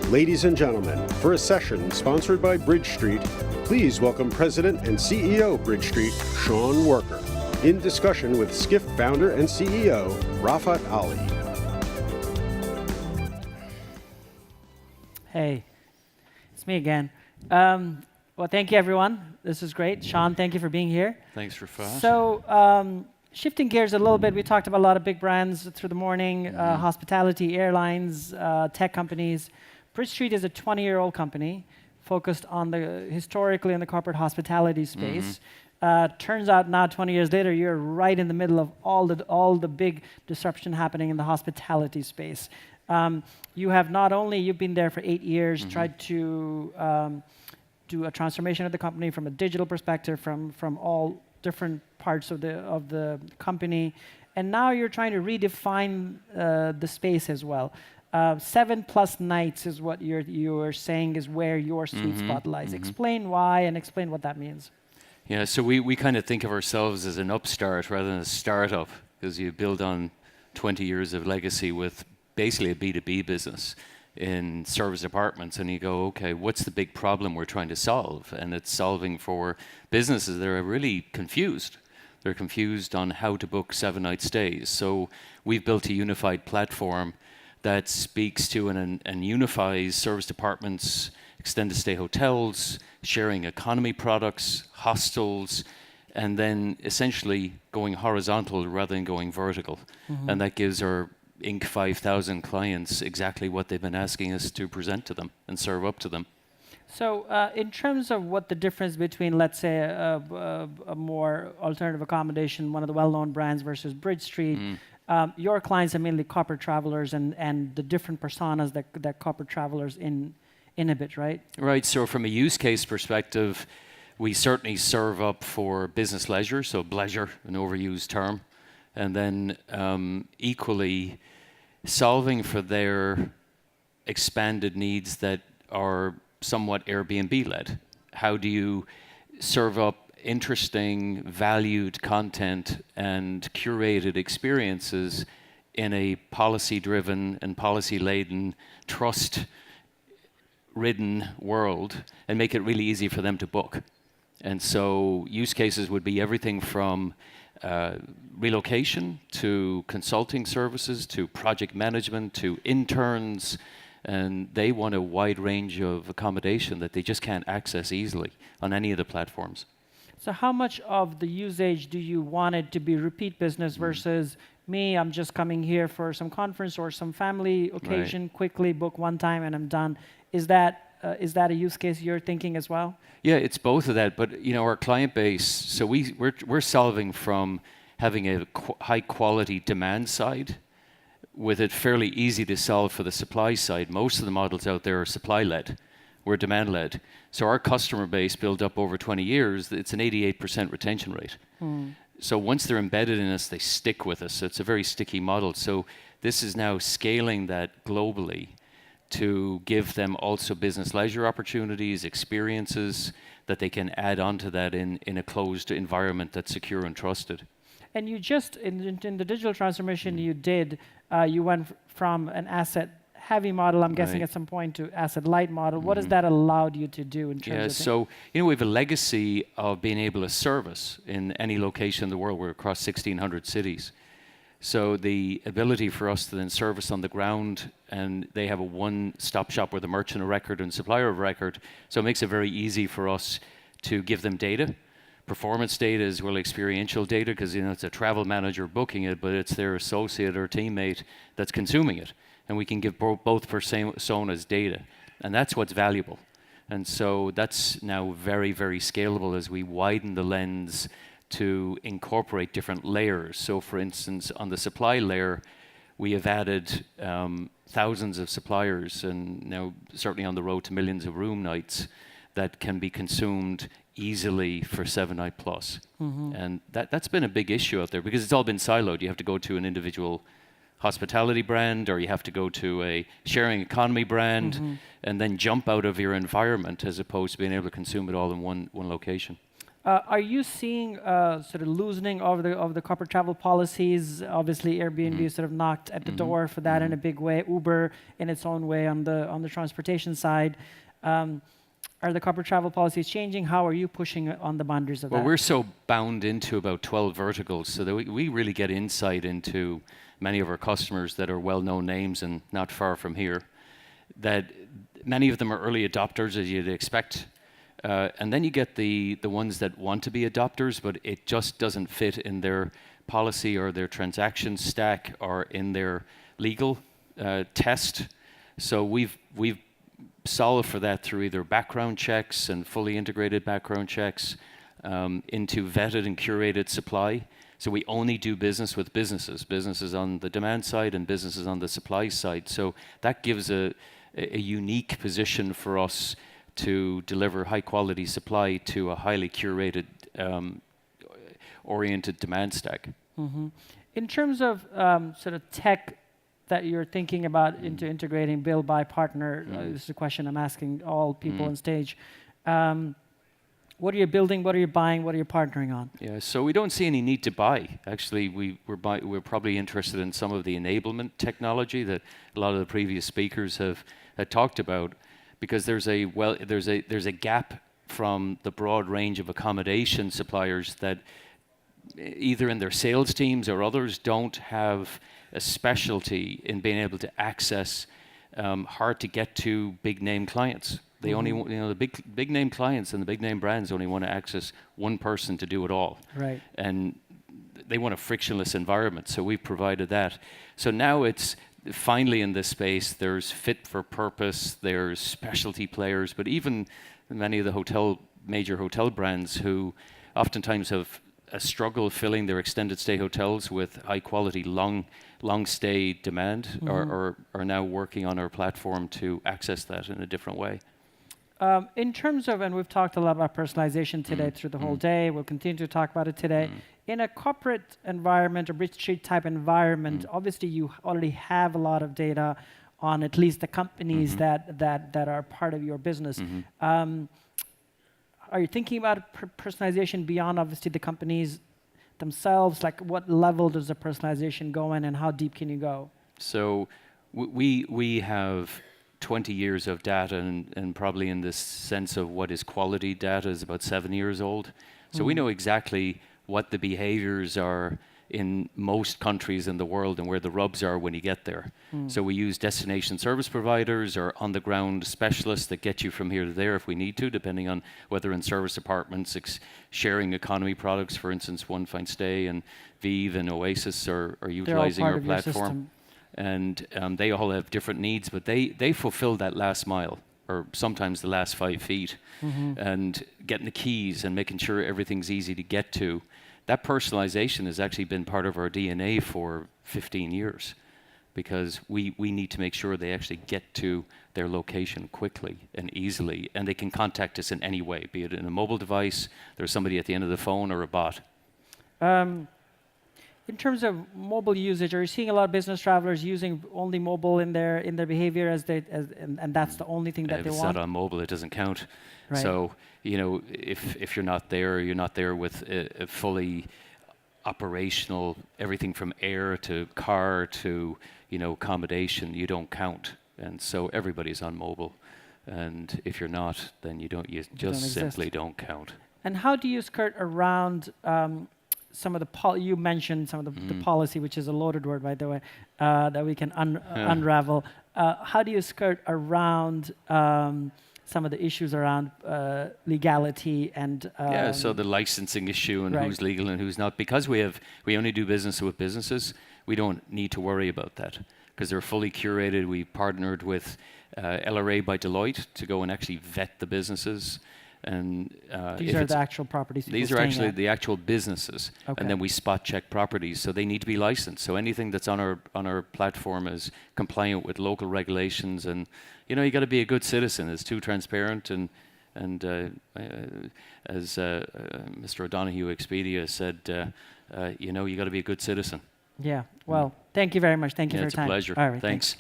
Ladies and gentlemen, for a session sponsored by BridgeStreet, please welcome President and CEO BridgeStreet, Sean Worker, in discussion with Skift founder and CEO, Rafat Ali. Hey, it's me again. Well, thank you, everyone. This is great. Sean, thank you for being here. Thanks, Rafat. So, shifting gears a little bit, we talked about a lot of big brands through the morning, hospitality, airlines, tech companies. BridgeStreet is a 20-year-old company focused on historically in the corporate hospitality space. Turns out now, 20 years later, you're right in the middle of all the big disruption happening in the hospitality space. You've been there for 8 years, tried to do a transformation of the company from a digital perspective, from all different parts of the company, and now you're trying to redefine the space as well. 7+ nights is what you're saying is where your sweet spot lies. Explain why and explain what that means. Yeah, so we kind of think of ourselves as an upstart rather than a startup, because you build on 20 years of legacy with basically a B2B business in service apartments, and you go, okay, what's the big problem we're trying to solve? And it's solving for businesses that are really confused. They're confused on how to book 7-night stays. So we've built a unified platform that speaks to and unifies service departments, extended stay hotels, sharing economy products, hostels, and then essentially going horizontal rather than going vertical. And that gives our Inc. 5,000 clients exactly what they've been asking us to present to them and serve up to them. So in terms of what the difference between, let's say, a more alternative accommodation, one of the well-known brands versus BridgeStreet, your clients are mainly corporate travelers and the different personas that corporate travelers inhibit, right? Right, so from a use case perspective, we certainly serve up for business leisure, so bleisure, an overused term, and then equally solving for their expanded needs that are somewhat Airbnb-led. How do you serve up interesting, valued content and curated experiences in a policy-driven and policy-laden, trust-ridden world and make it really easy for them to book? And so use cases would be everything from relocation to consulting services to project management to interns, and they want a wide range of accommodation that they just can't access easily on any of the platforms. So how much of the usage do you want it to be repeat business versus me, I'm just coming here for some conference or some family occasion, quickly book one time and I'm done? Is that a use case you're thinking as well? Yeah, it's both of that, but our client base, so we're solving from having a high quality demand side with it fairly easy to solve for the supply side. Most of the models out there are supply led. We're demand led. So our customer base built up over 20 years, it's an 88% retention rate. So once they're embedded in us, they stick with us. So it's a very sticky model. So this is now scaling that globally to give them also business leisure opportunities, experiences that they can add on to that in a closed environment that's secure and trusted. And you just, in the digital transformation you did, you went from an asset-heavy model, I'm guessing at some point, to asset-light model. What has that allowed you to do in terms of... So, we have a legacy of being able to service in any location in the world. We're across 1,600 cities. So the ability for us to then service on the ground, and they have a one-stop shop with a merchant of record and supplier of record, so it makes it very easy for us to give them data. Performance data as well as experiential data, because it's a travel manager booking it, but it's their associate or teammate that's consuming it. And we can give both personas data, and that's what's valuable. And so that's now very, very scalable as we widen the lens to incorporate different layers. So for instance, on the supply layer, we have added thousands of suppliers, and now certainly on the road to millions of room nights that can be consumed easily for 7-night plus. And that's been a big issue out there because it's all been siloed. You have to go to an individual hospitality brand, or you have to go to a sharing economy brand and then jump out of your environment as opposed to being able to consume it all in one location. Are you seeing sort of loosening of the corporate travel policies? Obviously, Airbnb sort of knocked at the door for that in a big way. Uber, in its own way, on the transportation side. Are the corporate travel policies changing? How are you pushing on the boundaries of that? Well, we're so bound into about 12 verticals, so that we really get insight into many of our customers that are well-known names and not far from here. That many of them are early adopters, as you'd expect. And then you get the ones that want to be adopters, but it just doesn't fit in their policy or their transaction stack or in their legal test. So we've solved for that through either background checks and fully integrated background checks into vetted and curated supply. So we only do business with businesses on the demand side and businesses on the supply side. So that gives a unique position for us to deliver high quality supply to a highly curated oriented demand stack. In terms of sort of tech that you're thinking about into integrating build, buy, partner, this is a question I'm asking all people on stage. What are you building? What are you buying? What are you partnering on? Yeah, so we don't see any need to buy. Actually, we're probably interested in some of the enablement technology that a lot of the previous speakers have talked about, because there's a gap from the broad range of accommodation suppliers that either in their sales teams or others don't have a specialty in being able to access hard to get to big name clients. They only, the big name clients and the big name brands only want to access one person to do it all. Right. And they want a frictionless environment, so we've provided that. So now it's finally in this space, there's fit for purpose, there's specialty players, but even many of the major hotel brands who oftentimes have a struggle filling their extended stay hotels with high quality, long stay demand are now working on our platform to access that in a different way. In terms of, and we've talked a lot about personalization today through the whole day, we'll continue to talk about it today. In a corporate environment or BridgeStreet type environment, obviously you already have a lot of data on at least the companies that are part of your business. Are you thinking about personalization beyond obviously the companies themselves? Like what level does the personalization go in and how deep can you go? So we have 20 years of data and probably in this sense of what is quality data is about 7 years old. So we know exactly what the behaviors are in most countries in the world and where the rubs are when you get there. So we use destination service providers or on-the-ground specialists that get you from here to there if we need to, depending on whether in service apartments, sharing economy products, for instance, One Fine Stay and Vive and Oasis are utilizing our platform. And they all have different needs, but they fulfill that last mile or sometimes the last 5 feet and getting the keys and making sure everything's easy to get to. That personalization has actually been part of our DNA for 15 years because we need to make sure they actually get to their location quickly and easily, and they can contact us in any way, be it in a mobile device, there's somebody at the end of the phone, or a bot. In terms of mobile usage, are you seeing a lot of business travelers using only mobile in their behavior and that's the only thing that they want? If it's not on mobile, it doesn't count. Right. So, if you're not there with a fully operational, everything from air to car to, accommodation, you don't count. And so everybody's on mobile. And if you're not, then you just simply don't count. And how do you skirt around some of the you mentioned some of the policy, which is a loaded word, by the way, that we can unravel. How do you skirt around some of the issues around legality and so the licensing issue and who's legal and who's not, because we only do business with businesses, we don't need to worry about that because they're fully curated. We partnered with LRA by Deloitte to go and actually vet the businesses. And these are the actual properties. These are actually the actual businesses, and then we spot check properties, so they need to be licensed. So anything that's on our platform is compliant with local regulations, and you got to be a good citizen. It's too transparent, and as Mr. O'Donoghue Expedia said, you got to be a good citizen. Yeah. Well, thank you very much. Thank you for your time. It's a pleasure. All right. Thanks.